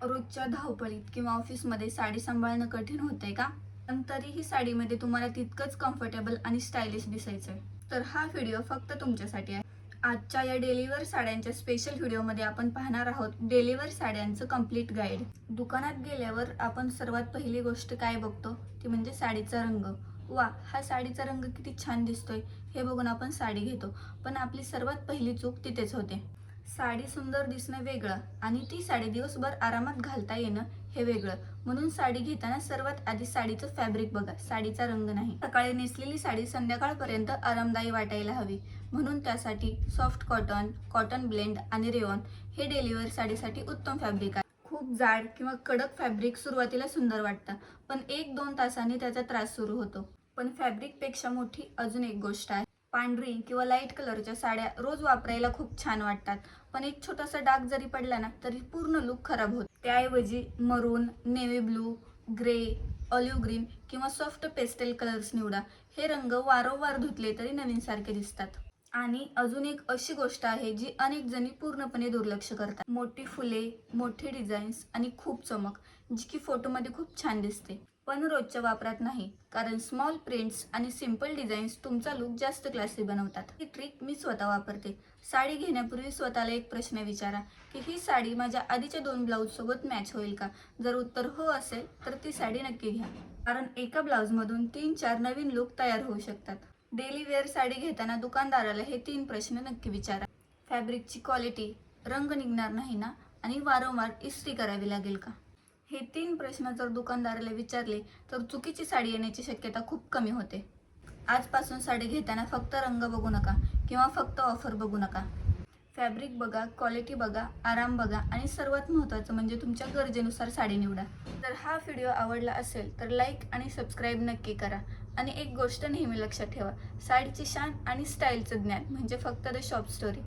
रोजच्या धावपळीत किंवा ऑफिसमध्ये साडी सांभाळणं कठीण होतंय का? पण तरीही साडीमध्ये तुम्हाला तितकंच कम्फर्टेबल आणि स्टायलिश दिसायचंय, तर हा व्हिडिओ फक्त तुमच्यासाठी आहे. आजच्या या डेलीवेअर साड्यांच्या स्पेशल व्हिडिओमध्ये आपण पाहणार आहोत डेलीवेअर साड्यांचं कम्प्लीट गाईड. दुकानात गेल्यावर आपण सर्वात पहिली गोष्ट काय बघतो ती म्हणजे साडीचा रंग. वा, हा साडीचा रंग किती छान दिसतोय हे बघून आपण साडी घेतो. पण आपली सर्वात पहिली चूक तिथेच होते. साडी सुंदर दिसणं वेगळं आणि ती साडी दिवसभर आरामात घालता येणं हे वेगळं. म्हणून साडी घेताना सर्वात आधी साडीचं फॅब्रिक बघा, साडीचा रंग नाही. सकाळी नेसलेली साडी संध्याकाळपर्यंत आरामदायी वाटायला हवी, म्हणून त्यासाठी सॉफ्ट कॉटन, कॉटन ब्लेंड आणि रेयॉन हे डेलीवेअर साडीसाठी उत्तम फॅब्रिक आहे. खूप जाड किंवा कडक फॅब्रिक सुरुवातीला सुंदर वाटतं, पण 1-2 तासांनी त्याचा त्रास सुरू होतो. पण फॅब्रिकपेक्षा मोठी अजून एक गोष्ट आहे. पांढरी किंवा लाईट कलरच्या साड्या रोज वापरायला खूप छान वाटतात, पण एक छोटासा डाग जरी पडला ना तरी पूर्ण लुक खराब होतो. त्याऐवजी मरून, navy blue, grey, olive green किंवा सॉफ्ट पेस्टेल कलर्स निवडा. हे रंग वारंवार धुतले तरी नवीनसारखे दिसतात. आणि अजून एक अशी गोष्ट आहे जी अनेक जणी पूर्णपणे दुर्लक्ष करतात. मोठी फुले, मोठी डिझाईन्स आणि खूप चमक, जी की फोटोमध्ये खूप छान दिसते पण रोजच्या वापरात नाही. कारण स्मॉल प्रिंट्स आणि सिंपल डिझाईन्स तुमचा लुक जास्त क्लासी बनवतात. ही ट्रिक मी स्वतः वापरते. साडी घेण्यापूर्वी स्वतःला एक प्रश्न विचारा की ही साडी माझ्या आधीच्या 2 ब्लाऊज सोबत मॅच होईल का? जर उत्तर हो असेल तर ती साडी नक्की घ्या, कारण एका ब्लाऊजमधून 3-4 नवीन लुक तयार होऊ शकतात. डेली वेअर साडी घेताना दुकानदाराला हे 3 प्रश्न नक्की विचारा. फॅब्रिकची क्वालिटी, रंग निघणार नाही ना, आणि वारंवार इस्त्री करावी लागेल का? हे 3 प्रश्न जर दुकानदाराला विचारले तर चुकीची साडी येण्याची शक्यता खूप कमी होते. आजपासून साडी घेताना फक्त रंग बघू नका किंवा फक्त ऑफर बघू नका. फॅब्रिक बघा, क्वालिटी बघा, आराम बघा आणि सर्वात महत्त्वाचं म्हणजे तुमच्या गरजेनुसार साडी निवडा. जर हा व्हिडिओ आवडला असेल तर लाईक आणि सबस्क्राईब नक्की करा. आणि एक गोष्ट नेहमी लक्षात ठेवा, साडीची शान आणि स्टाईलचं ज्ञान म्हणजे फक्त द शॉप स्टोरी.